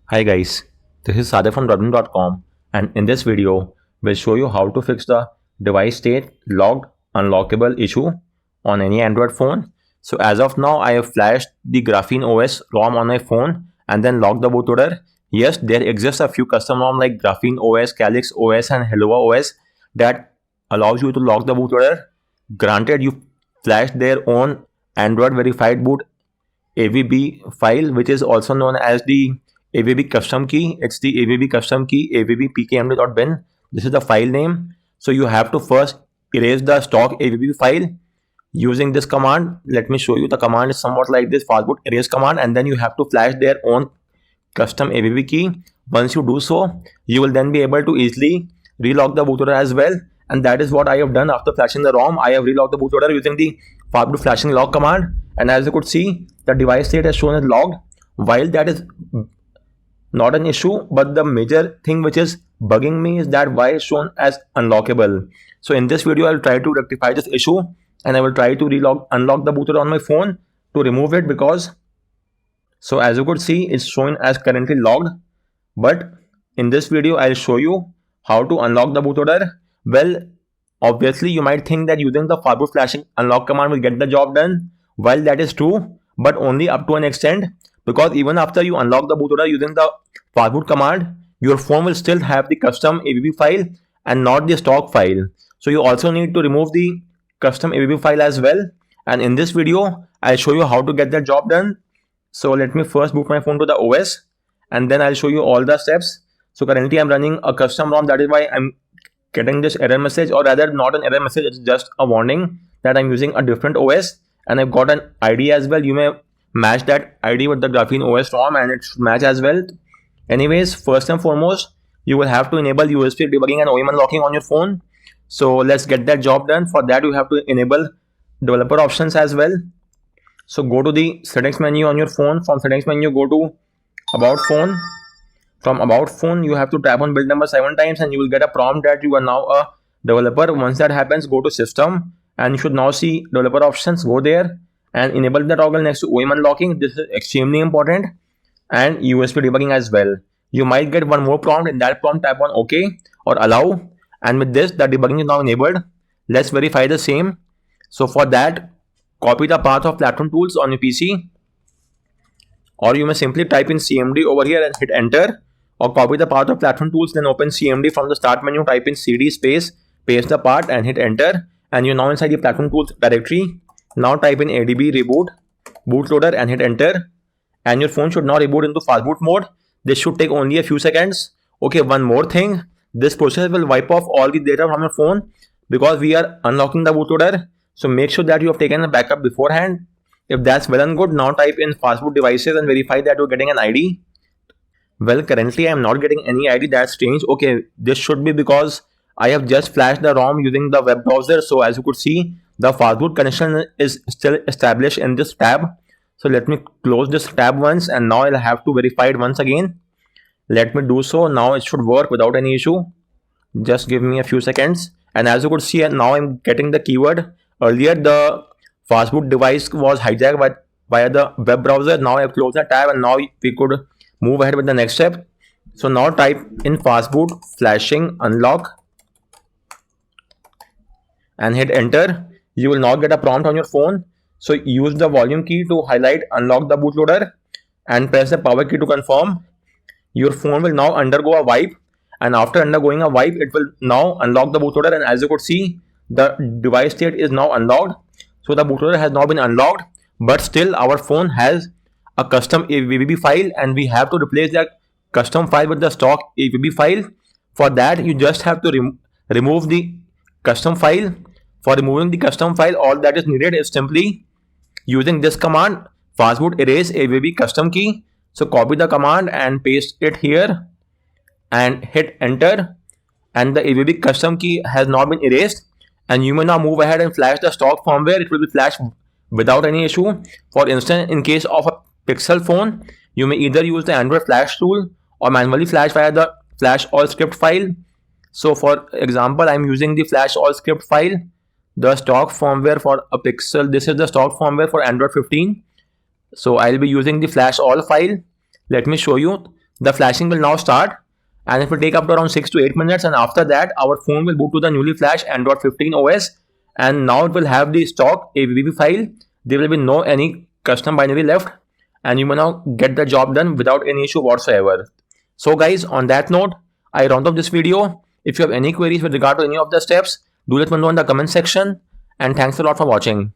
Hi guys, this is Sadir from .com, and in this video, we'll show you how to fix the device state locked unlockable issue on any Android phone. So as of now, I have flashed the Graphene OS ROM on my phone and then locked the bootloader. Yes, there exists a few custom ROM like Graphene OS, Calyx OS and Hello OS that allows you to lock the bootloader. Granted, you flashed their own Android verified boot AVB file, which is also known as the AVB custom key. It's the AVB custom key avb.pkmd.bin. This is the file name. So you have to first erase the stock AVB file using this command. Let me show you. The command is somewhat like this: fastboot erase command, and then you have to flash their own custom AVB key. Once you do so, you will then be able to easily relock the bootloader as well. And that is what I have done after flashing the ROM. I have relocked the bootloader using the fastboot flashing lock command. And as you could see, the device state has shown as logged. While that is not an issue, but the major thing which is bugging me is that why it's shown as unlockable. So in this video, I'll try to rectify this issue and I will try to unlock the bootloader on my phone to remove it, because so as you could see, it's shown as currently logged. But in this video, I'll show you how to unlock the bootloader. Well, obviously you might think that using the fastboot flashing unlock command will get the job done. While that is true, but only up to an extent, because even after you unlock the bootloader using the fastboot command, your phone will still have the custom AVB file and not the stock file. So you also need to remove the custom AVB file as well. And in this video, I'll show you how to get that job done. So let me first boot my phone to the OS and then I'll show you all the steps. So currently I'm running a custom ROM. That is why I'm getting this error message, or rather not an error message. It's just a warning that I'm using a different OS. And I've got an ID as well. You may match that ID with the Graphene OS ROM and it should match as well. Anyways, first and foremost, you will have to enable USB debugging and OEM unlocking on your phone. So let's get that job done. For that, you have to enable developer options as well. So go to the settings menu on your phone. From settings menu, go to about phone. From about phone, you have to tap on build number 7 times and you will get a prompt that you are now a developer. Once that happens, go to system and you should now see developer options. Go there and enable the toggle next to OEM unlocking. This is extremely important, and USB debugging as well. You might get one more prompt. In that prompt, tap on OK or allow, and with this, the debugging is now enabled. Let's verify the same. So for that, copy the path of platform tools on your PC, or you may simply type in CMD over here and hit enter, or copy the path of platform tools, then open CMD from the start menu, type in CD space, paste the path and hit enter, and you're now inside the platform tools directory. Now type in ADB reboot bootloader and hit enter, and your phone should now reboot into fastboot mode. This should take only a few seconds. Okay, one more thing, this process will wipe off all the data from your phone because we are unlocking the bootloader. So make sure that you have taken a backup beforehand. If that's well and good, now type in fastboot devices and verify that you're getting an ID. Well, currently I am not getting any ID. That's strange. Okay, this should be because I have just flashed the ROM using the web browser. So as you could see, the fastboot connection is still established in this tab. So let me close this tab once, and now I'll have to verify it once again. Let me do so. Now it should work without any issue. Just give me a few seconds. And as you could see, now I'm getting the keyword. Earlier, the fastboot device was hijacked via the web browser. Now I have closed the tab, and now we could move ahead with the next step. So now type in fastboot flashing unlock and hit enter. You will now get a prompt on your phone. So use the volume key to highlight unlock the bootloader and press the power key to confirm. Your phone will now undergo a wipe, and after undergoing a wipe, it will now unlock the bootloader. And as you could see, the device state is now unlocked. So the bootloader has now been unlocked, but still our phone has a custom AVB file, and we have to replace that custom file with the stock AVB file. For that, you just have to remove the custom file. For removing the custom file, all that is needed is simply using this command, fastboot erase AVB custom key. So copy the command and paste it here and hit enter, and the AVB custom key has now been erased, and you may now move ahead and flash the stock firmware. It will be flashed without any issue. For instance, in case of a Pixel phone, you may either use the Android flash tool or manually flash via the flash all script file. So for example, I'm using the flash all script file, the stock firmware for a Pixel. This is the stock firmware for Android 15. So I'll be using the flash all file. Let me show you. The flashing will now start, and it will take up to around 6 to 8 minutes, and after that our phone will boot to the newly flashed Android 15 OS, and now it will have the stock AVB file. There will be no any custom binary left, and you may now get the job done without any issue whatsoever. So guys, on that note, I round up this video. If you have any queries with regard to any of the steps, do let me know in the comment section, and thanks a lot for watching.